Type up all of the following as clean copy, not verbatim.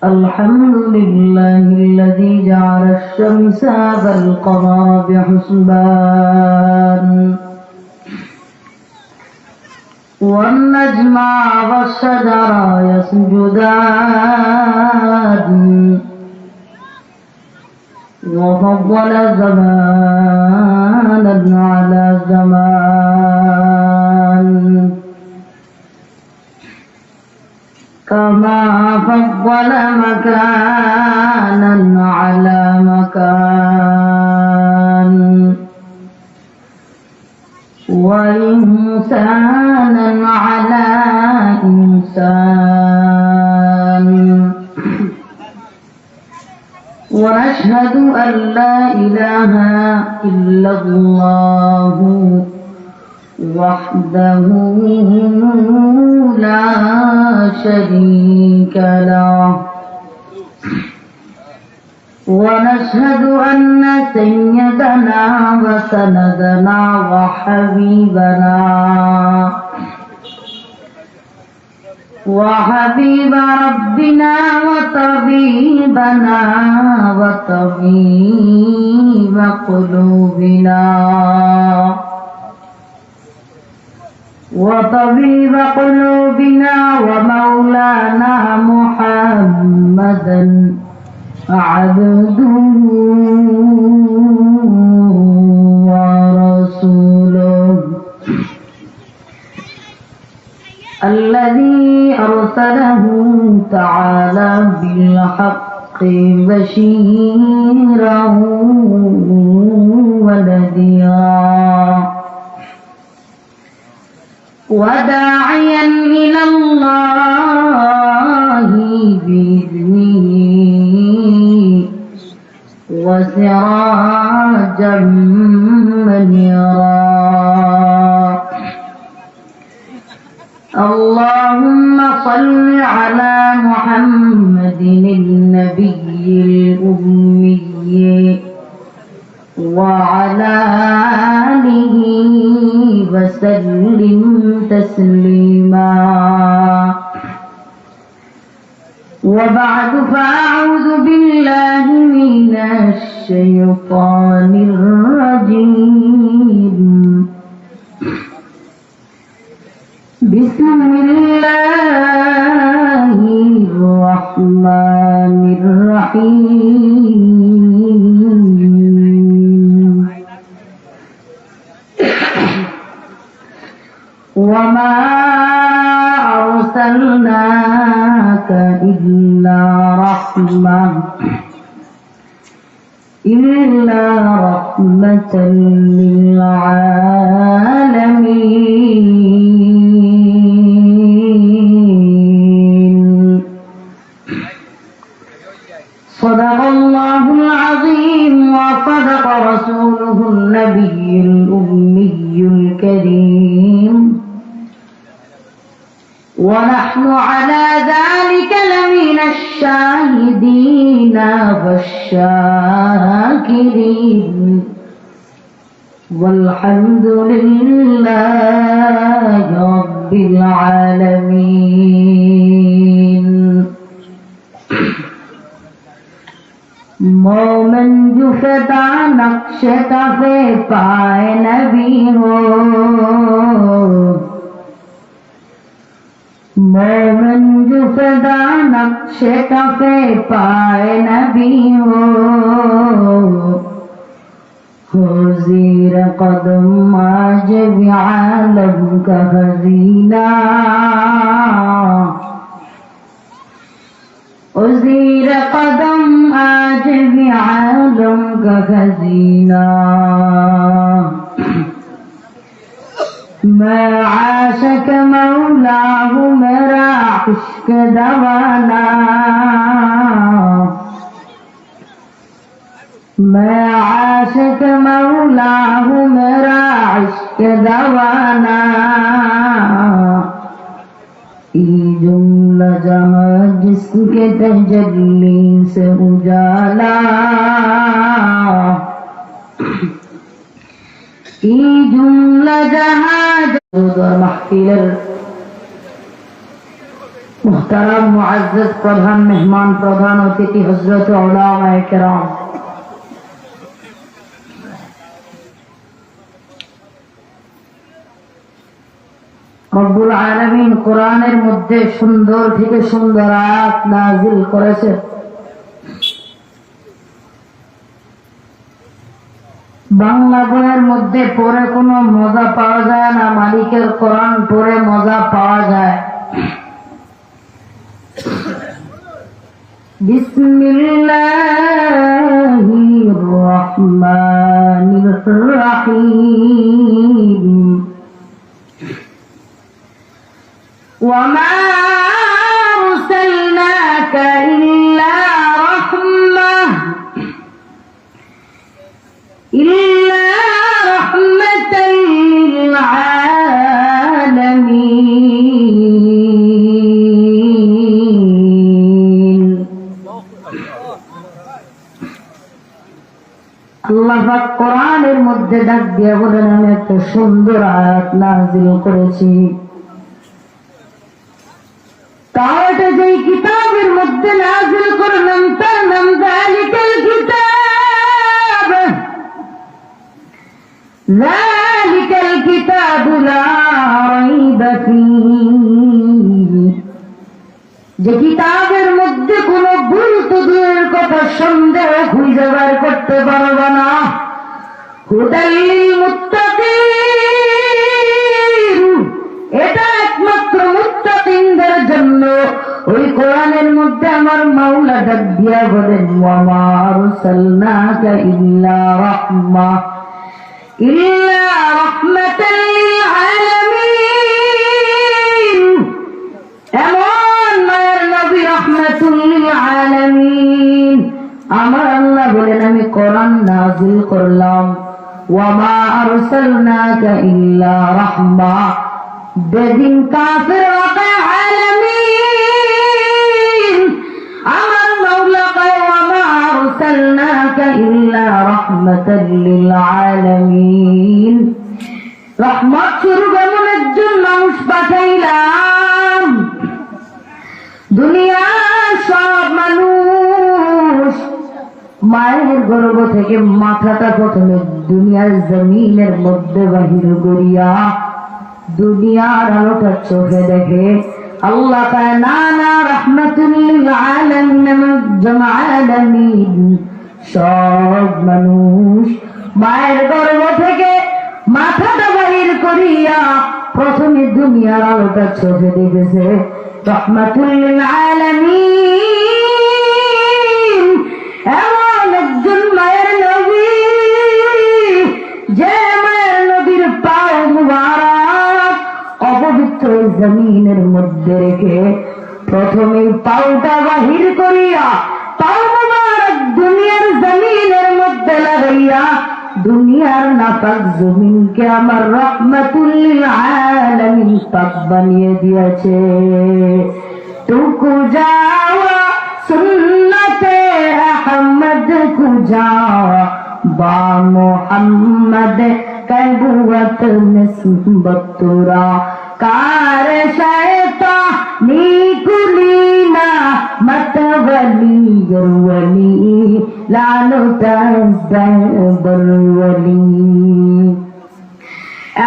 الحمد لله الذي جعل الشمس والقمر بحسبان والنجم والشجر يسجدان وفضل زمانا على زمان كما فضل مكانا على مكان وإنسانا على إنسان ونشهد أن لا إله إلا الله وحده لا شريك له ونشهد أن سيدنا وسندنا وحبيب ربنا وطبيب قلوبنا ومولانا محمدا عبده ورسوله الذي أرسله تعالى بالحق بشيرا ونذيرا وداعيا إلى الله بإذنه وسراجا منيرا اللهم صل على محمد النبي الأمي وعلى آله وسلم تسليما وبعد فأعوذ بالله من الشيطان الرجيم بسم الله الرحمن الرحيم وما أرسلناك إلا رحمة للعالمين صدق الله العظيم وصدق رسوله النبي الأمي الكريم ونحن على ذلك لمن الشاهدين والشاكرين والحمد لله رب العالمين मोमन जो सदा नक्श कफे पाए नबी हो मोमन जो सदा नक्श कफे पाए नबी हो ज़ीर कदम आज भी आलम का खज़ीना ज़ीर कदम आज भी आलम का खज़ीना मैं आशिक मौला हूँ मेरा इश्क दवाना मैं आशिक मौला हूँ मेरा इश्क दवाना जुमला जहाँ जिसके तजल्ली से उजाला जुमला जहाँ महफिल मुहतरम मुअज़्ज़ज़ प्रधान मेहमान प्रधान अतिथि हजरत उलमाए किराम, রব্বুল আলামিন কোরআনের মধ্যে সুন্দর থেকে সুন্দর আয়াত নাযিল করেছেন। বাংলা বইয়ের মধ্যে পড়ে কোনো মজা পাওয়া যায় না, মালিকের কোরআন পড়ে মজা পাওয়া যায়। বিসমিল্লাহির রহমানির রহিম। وما أرسلناك إلا رحمة للعالمين। আল্লাহ পাক কোরআনের মধ্যে ডাক দিয়ে বলেন, আমি একটা সুন্দর আয়াত নাযিল করেছি। তাওরাতে যেই কিতাবের মধ্যে নাযিল করলাম তার নাম যালিকাল কিতাব, যালিকাল কিতাবু লা রাইবা ফীহি। যে কিতাবের মধ্যে কোনো ভুল তো দূরের কথা, সন্দেহ খুঁজে বের করতে পারবে না। হুদাল লিল মুত্তাকিন, এটা একমাত্র মুত্তাকিনদের জন্য। ওই কোরআনের মধ্যে আমার মাওলা ডাক দিয়া বলেন, ওয়া মা আরসালনাকা ইল্লা রাহমাতাল লিল আলামিন। এমন মায়ের নবী রাহমাতুল লিল আলামিন। আমার আল্লাহ বলেন, আমি কোরআন নাযিল করলাম। ওয়া মা আরসালনাকা ইল্লা রাহমা, বেদিন কাফির আলামিন। আমার মাওলা কয়, ওয়া মা আরসালনাকা ইল্লা রাহমাতাল লিল আলামিন। রহমত স্বরূপ এমন একজন মানুষ পাঠাইলাম। দুনিয়ার সব মানুষ মায়ের গর্ভ থেকে মাথাটা প্রথমে দুনিয়ার জমিনের মধ্যে বাহির করিয়া দুনিয়ার আলোটা চোখে দেখে। আল্লাহ কয়, না না, রাহমাতুল লিল আলামিন। সব মানুষ মায়ের গর্ভ থেকে মাথাটা বাহির করিয়া প্রথমে দুনিয়ার আলোটা চোখে দেখেছে। রাহমাতুল লিল আলামিন এমন একজন মায়ের নবী, যে মায়ের নবীর পাও মুবারক অপবিত্র জমিনের মধ্যে রেখে প্রথমে পাওটা বাহির করিয়া পাও মুবারক দুনিয়ার জমিনের মধ্যে লাগাইয়া দুনিয়ার নাপাক জমিনকে আমার রাহমাতুল লিল আলামিন পাক বানিয়ে দিয়েছে। টুকু যাওয়া সুন্নতে আহমদ কুজাওয়া বা মোহাম্মদ কবুয়ত নিসবত তুরা कार शैता नीकुलीना मतवली वली लानो तजबरवली।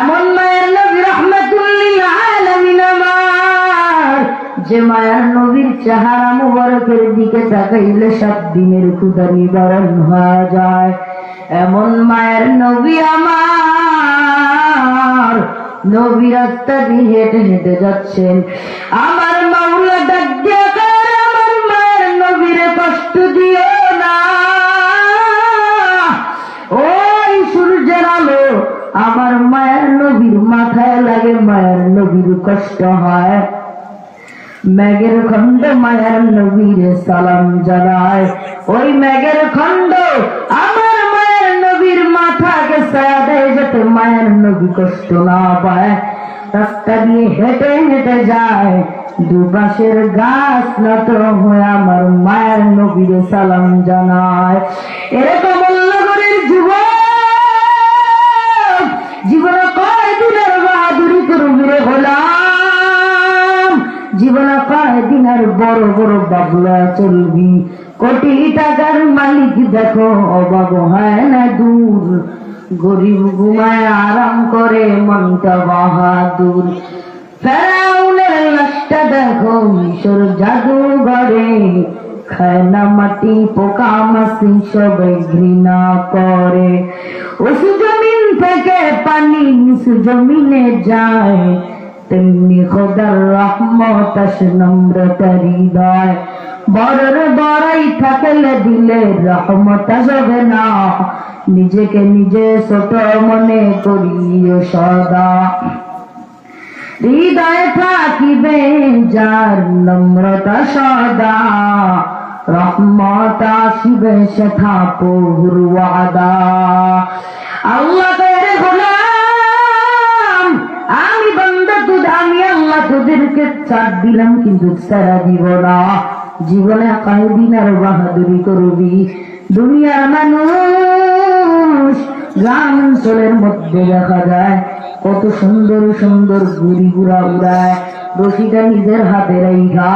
এমন মায়ের নবী রাহমাতুল লিল আলামিন আমার, যে মায়ের নবীর চেহারা মুবারকের দিকে তাকাইলে 7 দিনের ক্ষুধা নিবারণ হয়ে যায়। এমন মায়ের নবী আমার, নবী রাস্তা দিয়ে হেঁটে হেঁটে যাচ্ছেন। আমার মাওলা ডাক দিয়া কয়, আমার মায়ের নবীরে কষ্ট দিও না। ওই সূর্যের আলো আমার মায়ের নবীর মাথায় লাগে, মায়ের নবীর কষ্ট হয়। মেঘের খন্ড মায়ের নবীর সালাম জানায়। ওই মেঘের খন্ড আমার মায়ের নবীর মাথাকে ছায়া দেয়, যাতে মায়ের নবী কষ্ট না পায়। রাস্তা দিয়ে হেঁটে হেঁটে যায়, দুপাশের গাছ নত হয়ে আমার মায়ের নবীর সালাম জানায়। এরকম নগরের যুবক জীবনে কয় দিনের বাহাদুরি করবি রে গোলাম, জীবনে কয়দিন আর বড় বড় বাবলা চলবি, কোটি টাকার মালিক দেখো অভাব হয় না দূর, গরিব ঘুমায় আরাম করে মনটা বাহাদুর। ফেরাউনের লাশটা দেখো মিশর জাদুঘরে, খায় না মাটি পোকা মাছি সবাই ঘৃণা করে। উঁচু জমিন থেকে পানি নিচু জমিনে যায়, তেমনি খোদার রহমত আসে নম্রতার হৃদয়। বড়র বড়াই থাকলে দিলে রহমত আসবে না, নিজেকে নিজে ছোট মনে করিও সদা। হৃদয়ে থাকিবে যার নম্রতা সদা, রহমত আসিবে সেথা প্রভুর ওয়াদা। আল্লাহ তোরে গোলাম, আমি বান্দা আমি আল্লাহ তোদেরকে ছাড় দিলাম কিন্তু ছাড়া দিব না। জীবনে কয়দিন আর বাহাদুরি করবি। দুনিয়ার মানুষ গ্রাম অঞ্চলের মধ্যে দেখা যায় কত সুন্দর সুন্দর গুড়ি গুড়া উড়ায়, রশিটা নিজের হাতে রেখা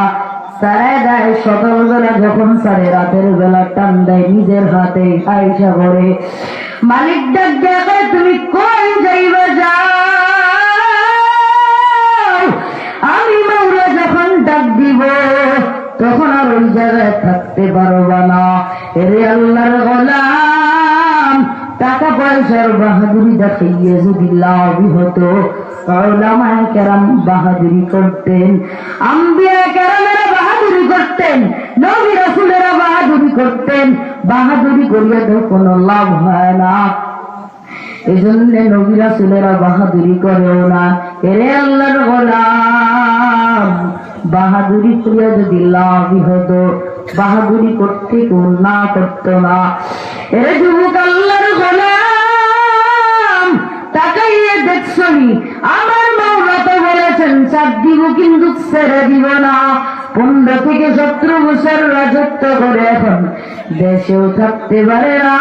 সারায় দেয়। সকালবেলা যখন সারে রাতের বেলা টান দেয় নিজের হাতে আয়সা করে। মালিক ডাক দেখে তুমি কোন যাইবা যাও, আমি মাওলা যখন ডাক দিব তখন আর ওই জায়গায় থাকতে পারবা না। এরে আল্লাহর গোলাম, টাকা পয়সার বাহাদুরি দেখাইয়ে যদি লাভ হতো, উলামায়ে কেরাম বাহাদুরি করতেন, আম্বিয়া কেরামেরা বাহাদুরি করতেন, নবী রাসূলেরা বাহাদুরি করতেন। বাহাদুরি করিয়া তো কোনো লাভ হয় না, এজন্য নবী রাসূলেরা বাহাদুরি করেও না। এরে আল্লাহর গোলাম, বাহাদুরি করিয়া যদি লাভ হতো, বাহাদুরি করতে কেউ না করতো না। এরে যুবক আল্লাহর গোলাম, তাকাইয়ে দেখছনি আমার মাওলা তো বলেছেন ছাড় দিব কিন্তু ছেড়ে দিব না। 15 থেকে 17 বছর রাজত্ব করে এখন দেশেও থাকতে পারে না,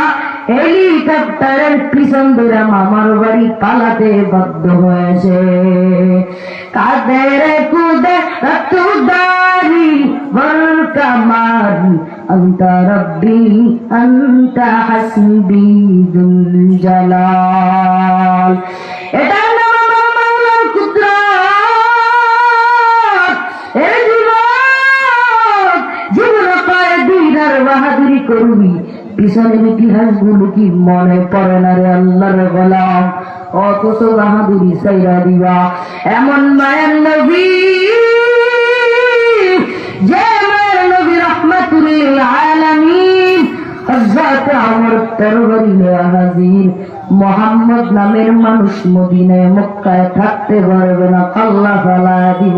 হেলিকপ্টারের পিছন ধরে মামার বাড়ি পালাতে বাধ্য হয়েছে। কাদের কুদে তুদারি বল কামারি আন্তা রব্বি আন্তা হাসবি দুল জালাল। এটা নাম আমার মাওলার কুদরত। এই জীবন কয়দিন আর বাহাদুরি করবি, পিছনের ইতিহাস গুলো কি মনে পড়ে না রে আল্লাহর গোলাম? অথচ বাহাদুরি সাইরা দিবা। এমন মায়ের নবী, যে মায়ের নবী রাহমাতুল লিল আলামিন, হযরত ওমর তরবারি নিয়ে হাজির। মুহাম্মদ নামের মানুষ মদিনায় মক্কায় থাকতে পারবে না, আল্লাহ ফালায়া দিব।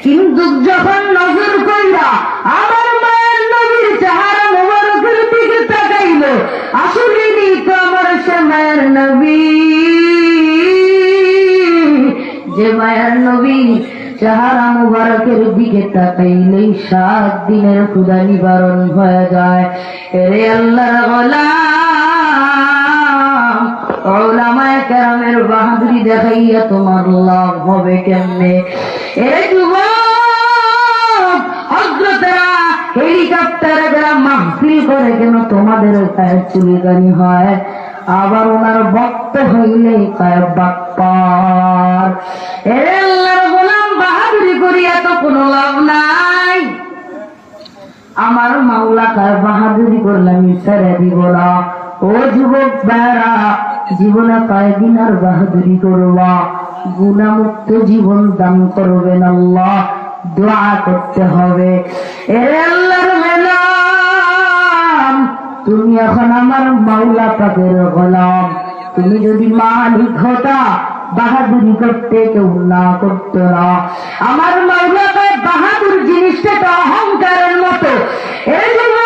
কিন্তু যখন নজর কইরা আমার মায়ের নবীর চেহারা মুবারকের দিকে তাকাইল, আসলে তো আমার সে মায়ের নবী, যে মায়ের নবী চেহারা মুবারকের দিকে তাকাইলেই 7 দিনের ক্ষুধা নিবারণ হয়ে যায়। এরে আল্লাহর গোলাম, উলামায়ে কেরামের বাহাদুরি দেখাইয়া তোমার লাভ হবে কেমনে? এরে যুবক, হযরতেরা হেলিকপ্টারে যারা মাহফিল করে কেন তোমাদের পায়ের চুলকানি হয়, আবার ওনার ভক্ত হইলে পায় বাপ্পার। এরে আল্লাহর গোলাম, বাহাদুরি করিয়া তো কোনো লাভ নাই। আমার মাওলা কার বাহাদুরি করলাম ছেড়ে দিব না। ও যুবক ভাইরা, জীবনে কয়দিন আর বাহাদুরি করবা? গুনাহমুক্ত জীবন দান করবেন আল্লাহ, দোয়া করতে হবে। এরে আল্লাহর গোলাম, তুমি এখন আমার মাওলা পাকের গোলাম। তুমি যদি মালিক হতা, বাহাদুরি করতে কেউ না করতো না। আমার মাওলা পাক বাহাদুর জিনিসটা তো অহংকারের মতো। এই জন্য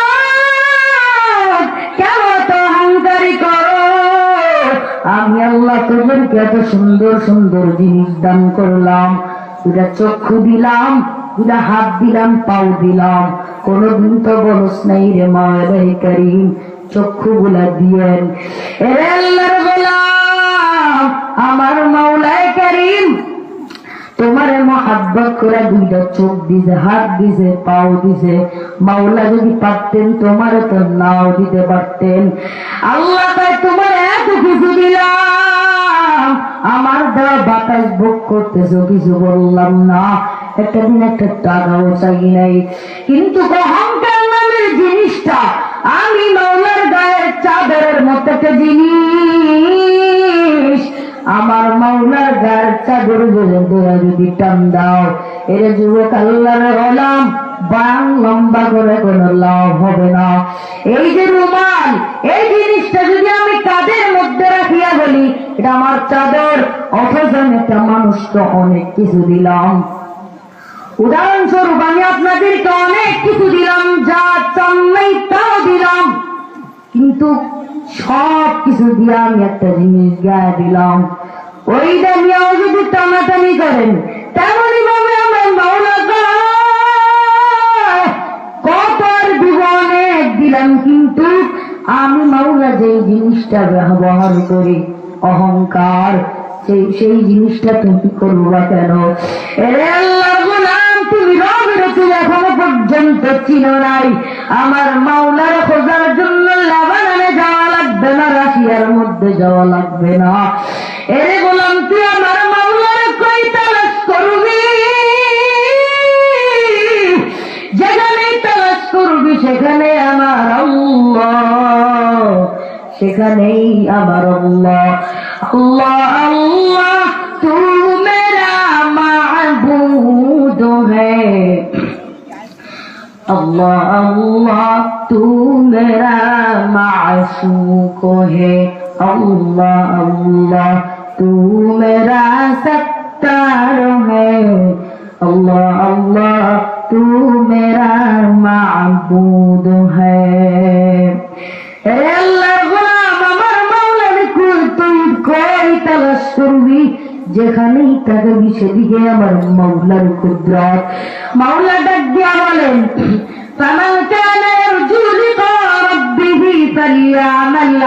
কেন তো অহংকারী করো? আমি আল্লাহ তোদেরকে এত সুন্দর সুন্দর জিনিস দান করলাম, দুটা চক্ষু দিলাম, দুটা হাত দিলাম, পাও দিলাম, কোনদিন তো বলস নাই রে মাওলাই করিম চক্ষু গুলা দিয়েন। এরে আল্লাহর গোলাম, আমার মাওলাই করিম তোমারে মহাব্বত করে দুইটা চোখ দিছে, হাত দিছে, পাও দিছে। মাওলা যদি পারতেন তোমারে তো নাও দিতে পারতেন। আল্লাহ তাই তোমার এত কিছু দিলাম, আমার দেওয়া বাতাস ভোগ করতেছো, কিছু বললাম না, একটা দিন একটা টাকাও চাই নাই। কিন্তু অহংকার নামের জিনিসটা আমি মাওলার গায়ের চাদরের মতো একটা জিনিস। আমার মাওলার গায়ের চাদর যদি টান দাও, এর যুবক আল্লাহর গোলাম বাং লম্বা করে কোনো লাভ হবে না। এই যে রুমাল, এই জিনিসটা যদি আমি কাদের মধ্যে রাখিয়া বলি এটা আমার চাদর, অথচ একটা মানুষকে অনেক কিছু দিলাম। উদাহরণস্বরূপ আমি আপনাদেরকে অনেক কিছু দিলাম, যা চান নাই তাও দিলাম, কিন্তু সব কিছু দিয়ে আমি একটা জিনিস গায়ে দিলাম। ওই দামিয়াও যদি টানাটানি করেন, তেমনই ভাবে আমার মাওলা কত আর দিব, অনেক দিলাম, কিন্তু আমি মাওলা যে জিনিসটা ব্যবহার করি অহংকার, সেই জিনিসটা তুমি করবা কেন? এরে আল্লাহর গোলাম, তুমি রবের তুমি এখনো পর্যন্ত চিনো নাই। আমার মাওলার খোঁজার জন্য লেবাননে যাওয়া লাগবে না, রাশিয়ার মধ্যে যাওয়া লাগবে না। এরে গোলাম, তুই আমার মাওলার কই তালাশ করবি? যেখানেই তালাশ করবি সেখানে আমার আল্লাহ, সেখানেই আমার আল্লাহ। আল্লাহ আল্লাহ তু মেরা মাবুদ হ্যায়, अल्लाह अल्लाह तू मेरा माशूक है, अल्लाह अल्लाह तू मेरा सत्तार है, अल्लाह अल्लाह तू मेरा माबूद है। अल्लाह गुलाम আমার মাওলার কুল তুই কই তালাশ করবি? যেখানেই তাকাবি সেদিকে আমার মাওলার কুদরত। মাওলা ডাক দিয়া বলেন, ফামান কানা ইয়ারজু লিকা রাব্বিহি ফালইআমাল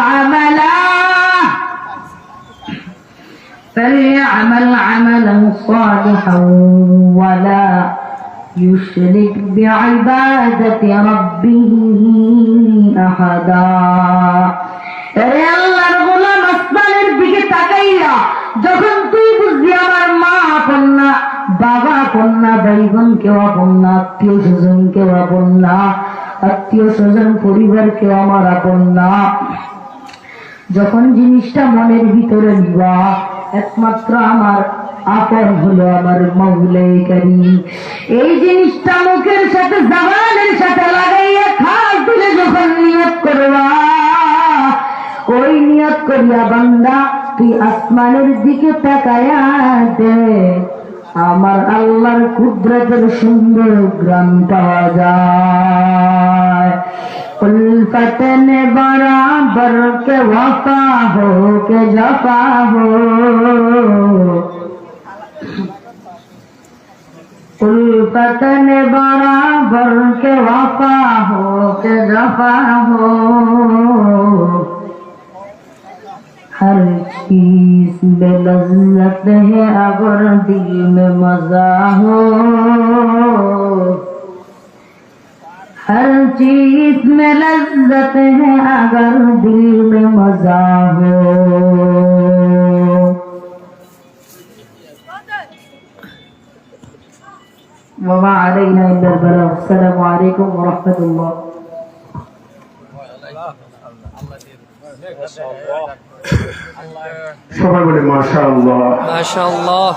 আমালান সালিহান ওয়ালা ইউশরিক বিইবাদাতি রাব্বিহি আহাদা। রে আল্লাহর গোলাম, আসমানের দিকে তাকাইয়া যখন তুই বুঝবি আমার মা আপন না, বাবা আপন না, ভাই বোন কেউ আপন না, আত্মীয় স্বজন কেউ আপন না, আত্মীয় স্বজন পরিবার কেউ আমার আপন না, যখন জিনিসটা মনের ভিতরে নিবা, একমাত্র আমার আপন হলো আমার মাওলাই কারীম। এই জিনিসটা মুখের সাথে জবানের সাথে লাগাইয়া খাস দিলে যখন নিয়ত করবা, ওই নিয়ত করিয়া বান্দা তুই আসমানের দিকে তাকায়া দে, আমার আল্লাহর কুদরতের সুন্দর গ্রাম পাওয়া যায়। उल्फत ने बराबर के वफा हो के जफा हो, उल्फत ने बराबर के वफा हो के जफा हो, हर चीज में लज्जत है अगर दिल में मजा हो, हर चीज में लज्जत है अगर दिल में मजा हो। वमा अलैना इल्ला अल-बलाग। अस्सलामु अलैकुम व रहमतुल्लाह। সবাই বলে মাশাআল্লাহ। মাশাআল্লাহ।